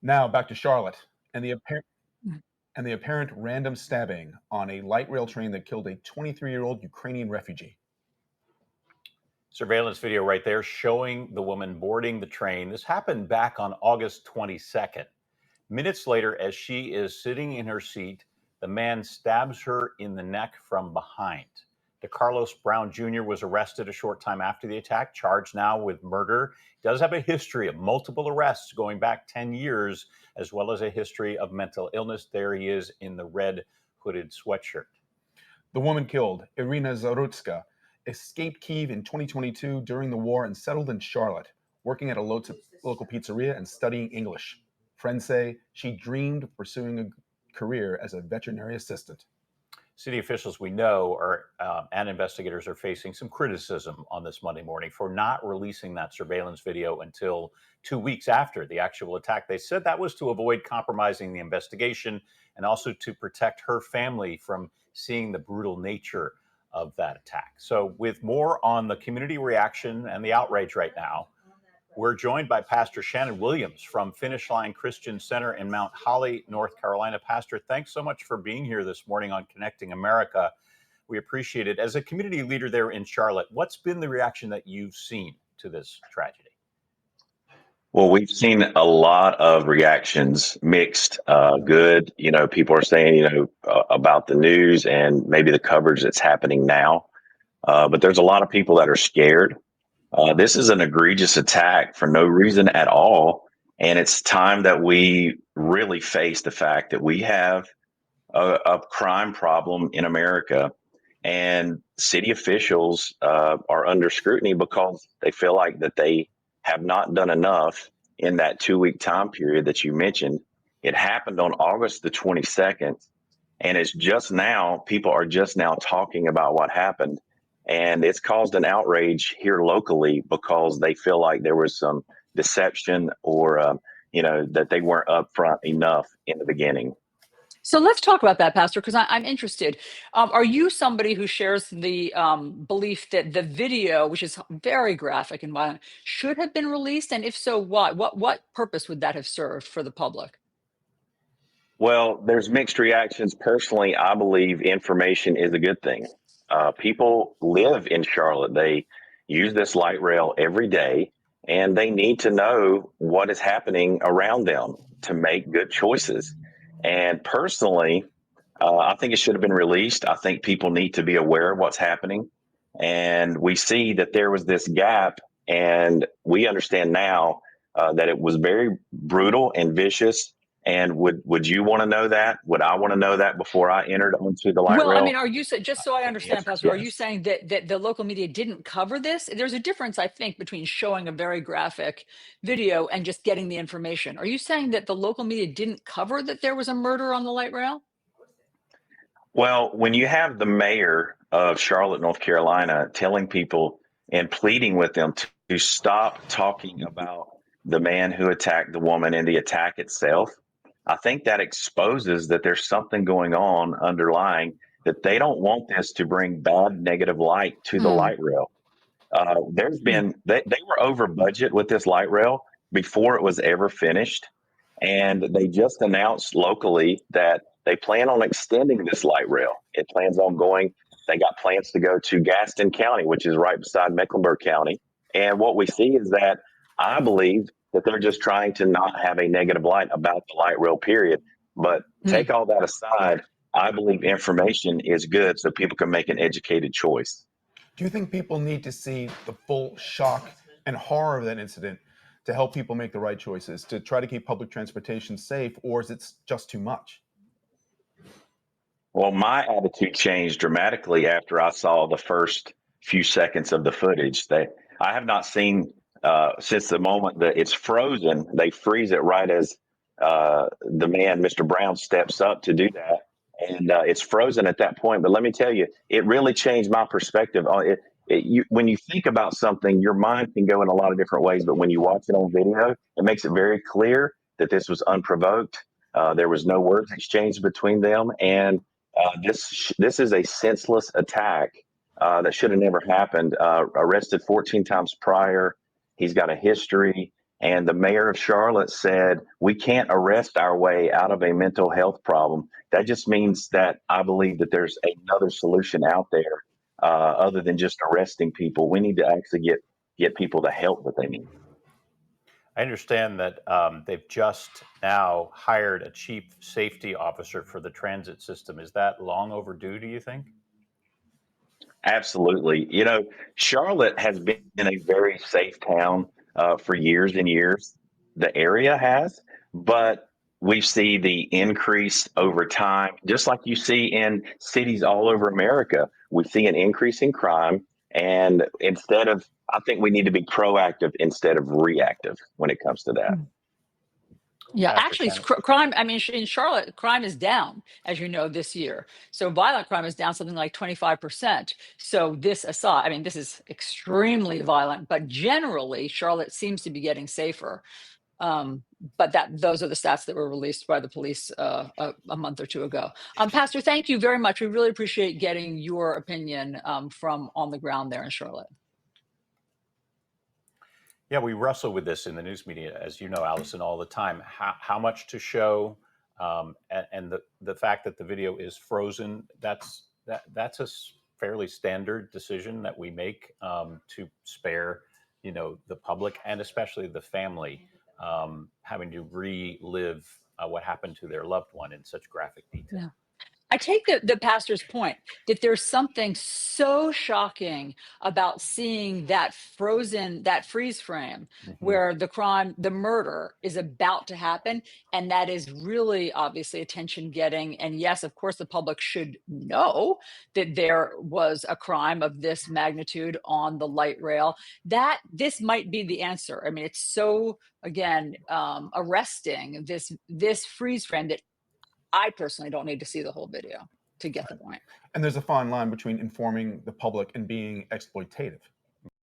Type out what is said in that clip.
Now back to Charlotte and the apparent random stabbing on a light rail train that killed a 23-year-old Ukrainian refugee. Surveillance video right there showing the woman boarding the train. This happened back on August 22nd. Minutes later, as she is sitting in her seat, the man stabs her in the neck from behind. DeCarlos Brown Jr. was arrested a short time after the attack, charged now with murder. He does have a history of multiple arrests going back 10 years, as well as a history of mental illness. There he is in the red hooded sweatshirt. The woman killed, Iryna Zarutska, escaped Kyiv in 2022 during the war and settled in Charlotte, working at a local pizzeria and studying English. Friends say she dreamed of pursuing a career as a veterinary assistant. City officials we know and investigators are facing some criticism on this Monday morning for not releasing that surveillance video until 2 weeks after the actual attack. They said that was to avoid compromising the investigation and also to protect her family from seeing the brutal nature of that attack. So with more on the community reaction and the outrage right now, we're joined by Pastor Shannon Williams from Finish Line Christian Center in Mount Holly, North Carolina. Pastor, thanks so much for being here this morning on Connecting America. We appreciate it. As a community leader there in Charlotte, what's been the reaction that you've seen to this tragedy? Well, we've seen a lot of reactions, mixed, good. People are saying, about the news and maybe the coverage that's happening now. But there's a lot of people that are scared. This is an egregious attack for no reason at all. And it's time that we really face the fact that we have a crime problem in America. And city officials are under scrutiny because they feel like that they have not done enough in that 2-week time period that you mentioned. It happened on August the 22nd. And it's just now, people are just now talking about what happened. And it's caused an outrage here locally because they feel like there was some deception or, that they weren't upfront enough in the beginning. So let's talk about that, Pastor, because I'm interested. Are you somebody who shares the belief that the video, which is very graphic and violent, should have been released? And if so, why? What purpose would that have served for the public? Well, there's mixed reactions. Personally, I believe information is a good thing. People live in Charlotte. They use this light rail every day, and they need to know what is happening around them to make good choices. And personally, I think it should have been released. I think people need to be aware of what's happening. And we see that there was this gap, and we understand now that it was very brutal and vicious. And would you want to know that? Would I want to know that before I entered onto the light Well, I rail? mean, are you just so I And the understand, answer is Pastor, are you yes. saying that the local media didn't cover this? There's a difference, I think, between showing a very graphic video and just getting the information. Are you saying that the local media didn't cover that there was a murder on the light rail? Well, when you have the mayor of Charlotte, North Carolina, telling people and pleading with them to stop talking about the man who attacked the woman and the attack itself, I think that exposes that there's something going on underlying, that they don't want this to bring bad negative light to the Mm, light rail. There's mm. been they were over budget with this light rail before it was ever finished, and they just announced locally that they plan on extending this light rail. It plans on going. They got plans to go to Gaston County, which is right beside Mecklenburg County. And what we see is that I believe that they're just trying to not have a negative light about the light rail period. But take Mm. all that aside, I believe information is good so people can make an educated choice. Do you think people need to see the full shock and horror of that incident to help people make the right choices, to try to keep public transportation safe, or is it just too much? Well, my attitude changed dramatically after I saw the first few seconds of the footage. I have not seen since the moment that it's frozen. They freeze it right as the man, Mr. Brown, steps up to do that, and it's frozen at that point. But let me tell you, it really changed my perspective on it. When you think about something, your mind can go in a lot of different ways. But when you watch it on video, it makes it very clear that this was unprovoked. There was no words exchanged between them, and this is a senseless attack that should have never happened. Arrested 14 times prior. He's got a history. And the mayor of Charlotte said, we can't arrest our way out of a mental health problem. That just means that I believe that there's another solution out there other than just arresting people. We need to actually get people the help that they need. I understand that they've just now hired a chief safety officer for the transit system. Is that long overdue, do you think? Absolutely. You know, Charlotte has been a very safe town for years and years. The area has, but we see the increase over time, just like you see in cities all over America. We see an increase in crime. And I think we need to be proactive instead of reactive when it comes to that. Yeah, Pastor actually, Kenneth? crime. I mean, in Charlotte, crime is down, as you know, this year. So violent crime is down something like 25%. So this aside, I mean, this is extremely violent, but generally, Charlotte seems to be getting safer. Um, but those are the stats that were released by the police a month or two ago. Pastor, thank you very much. We really appreciate getting your opinion from on the ground there in Charlotte. Yeah, we wrestle with this in the news media, as you know, Allison, all the time. How much to show, and the fact that the video is frozen. That's a fairly standard decision that we make to spare, the public and especially the family having to relive what happened to their loved one in such graphic detail. Yeah. I take the pastor's point that there's something so shocking about seeing that freeze frame Mhm. where the murder is about to happen. And that is really obviously attention getting. And yes, of course, the public should know that there was a crime of this magnitude on the light rail. That this might be the answer. I mean, it's so, again, arresting, this freeze frame, that I personally don't need to see the whole video to get the point. And there's a fine line between informing the public and being exploitative.